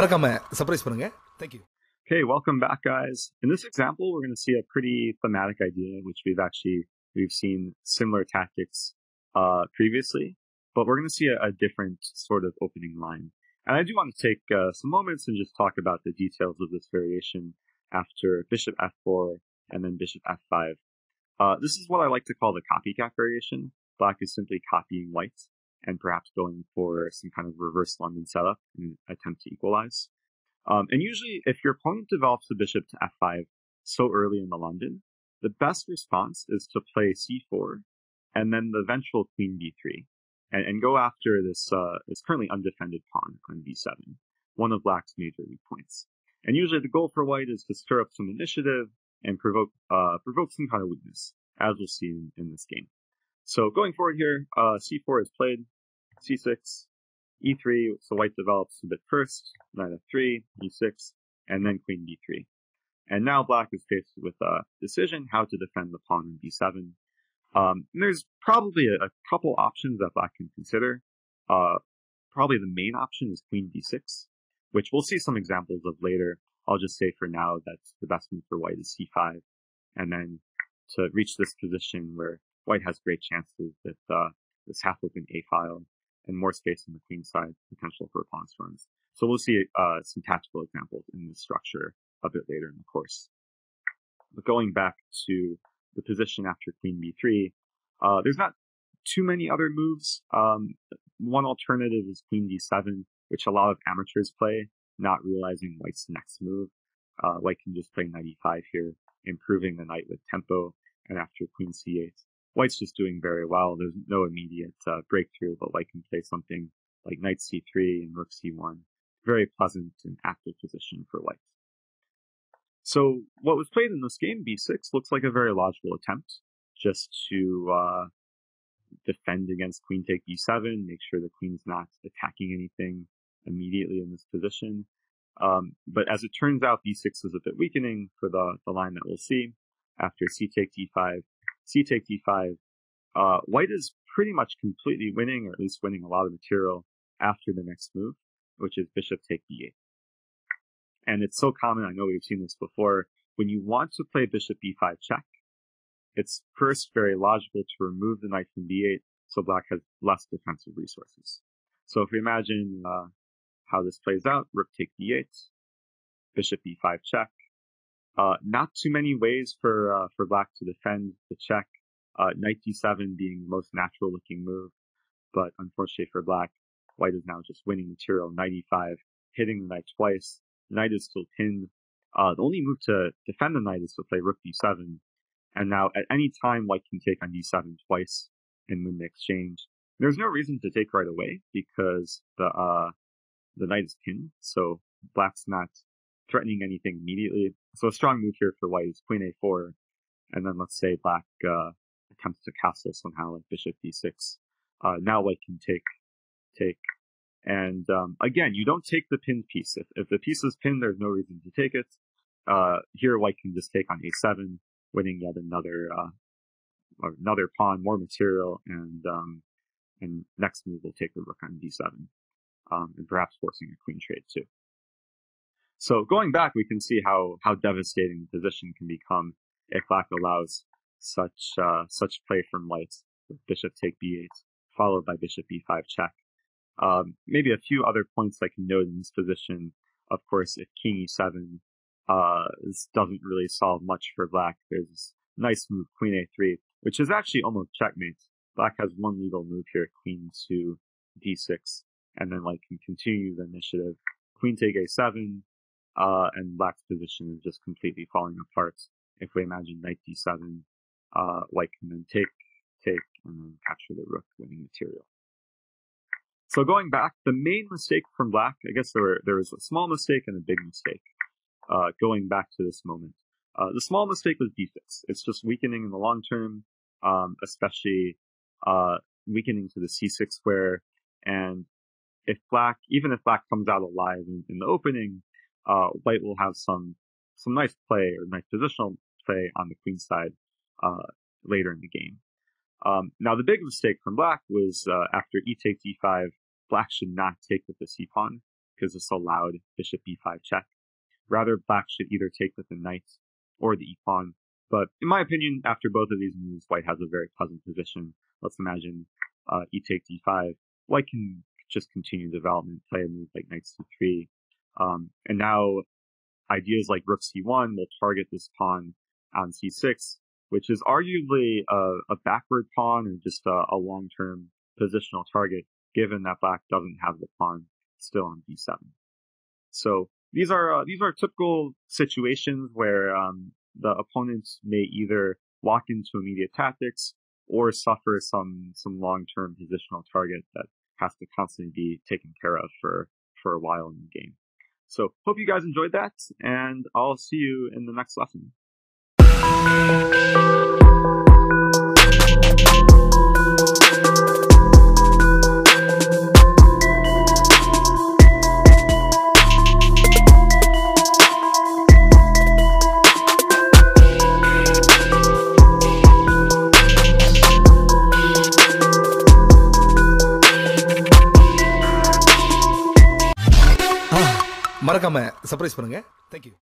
மறக்காம சர்ப்ரைஸ் பண்ணுங்க. Thank you. Okay, welcome back, guys. In this example, we're going to see a pretty thematic idea, which we've seen similar tactics previously, but we're going to see a different sort of opening line. And I do want to take some moments and just talk about the details of this variation after bishop f4 and then bishop f5. This is what I like to call the copycat variation. Black is simply copying white and perhaps going for some kind of reverse London setup in an attempt to equalize. And usually, if your opponent develops the bishop to f5 so early in the London, the best response is to play c4 and then the eventual queen b3 and go after this currently undefended pawn on b7, one of black's major weak points. And usually the goal for white is to stir up some initiative and provoke some kind of weakness, as we'll see in this game. So going forward here, c4 is played, c6, e3, so white develops a bit first, knight f3, e6, and then queen b3. And now black is faced with a decision how to defend the pawn on b7. There's probably a couple options that black can consider. Probably the main option is queen b6, which we'll see some examples of later. I'll just say for now that the best move for white is c5, and then to reach this position where white has great chances with this half-open a-file and more space on the queen side, potential for pawn storms. So we'll see some tactical examples in this structure a bit later in the course. But going back to the position after queen b3, there's not too many other moves. One alternative is queen d7, which a lot of amateurs play, not realizing white's next move. White can just play knight e5 here, improving the knight with tempo, and after queen c8, white's just doing very well. There's no immediate breakthrough, but white can play something like knight c3 and rook c1. Very pleasant and active position for white. So what was played in this game, b6, looks like a very logical attempt just to defend against queen take b7, make sure the queen's not attacking anything immediately in this position. But as it turns out, b6 is a bit weakening for the line that we'll see. After c take d5, c take d5, white is pretty much completely winning, or at least winning a lot of material after the next move, which is bishop take b8. And it's so common, I know we've seen this before, when you want to play bishop b5 check, it's first very logical to remove the knight from b8, so black has less defensive resources. So if we imagine how this plays out, rook take b8, bishop b5 check. Not too many ways for black to defend the check. Knight d7 being the most natural looking move, but unfortunately for black, white is now just winning material. Knight e5, hitting the knight twice. The knight is still pinned. The only move to defend the knight is to play rook d7, and now at any time white can take on d7 twice and win the exchange. There's no reason to take right away because the knight is pinned, so black's not threatening anything immediately. So a strong move here for white is queen a4, and then let's say black attempts to castle somehow like bishop d6. Now white can take. And again, you don't take the pinned piece. If the piece is pinned, there's no reason to take it. Here white can just take on a7, winning yet another pawn, more material, and next move will take the rook on d7, and perhaps forcing a queen trade too. So going back, we can see how devastating the position can become if black allows such play from white with bishop take b8, followed by bishop b5 check. Maybe a few other points I can note in this position. Of course, if king e7 doesn't really solve much for black, there's this nice move, queen a3, which is actually almost checkmate. Black has one legal move here, queen to d6, and then white can continue the initiative. Queen take a7, and black's position is just completely falling apart. If we imagine knight d7, white can then take, and then capture the rook, winning material. So going back, the main mistake from black, I guess there was a small mistake and a big mistake going back to this moment. The small mistake was d6. It's just weakening in the long term, especially weakening to the c6 square. And even if black comes out alive in the opening, white will have some nice play or nice positional play on the queen side later in the game. Now, the big mistake from black was after e take d5, black should not take with the c pawn, because this allowed bishop b5 check. Rather, black should either take with the knight or the e-pawn. But in my opinion, after both of these moves, white has a very pleasant position. Let's imagine e takes e5. White can just continue development, play a move like knight c3. And now ideas like rook c1 will target this pawn on c6, which is arguably a backward pawn or just a long-term positional target, given that black doesn't have the pawn still on b7. So these are typical situations where the opponents may either walk into immediate tactics or suffer some long-term positional target that has to constantly be taken care of for a while in the game. So hope you guys enjoyed that, and I'll see you in the next lesson. மறக்காம surprise பண்ணுங்க. Thank you.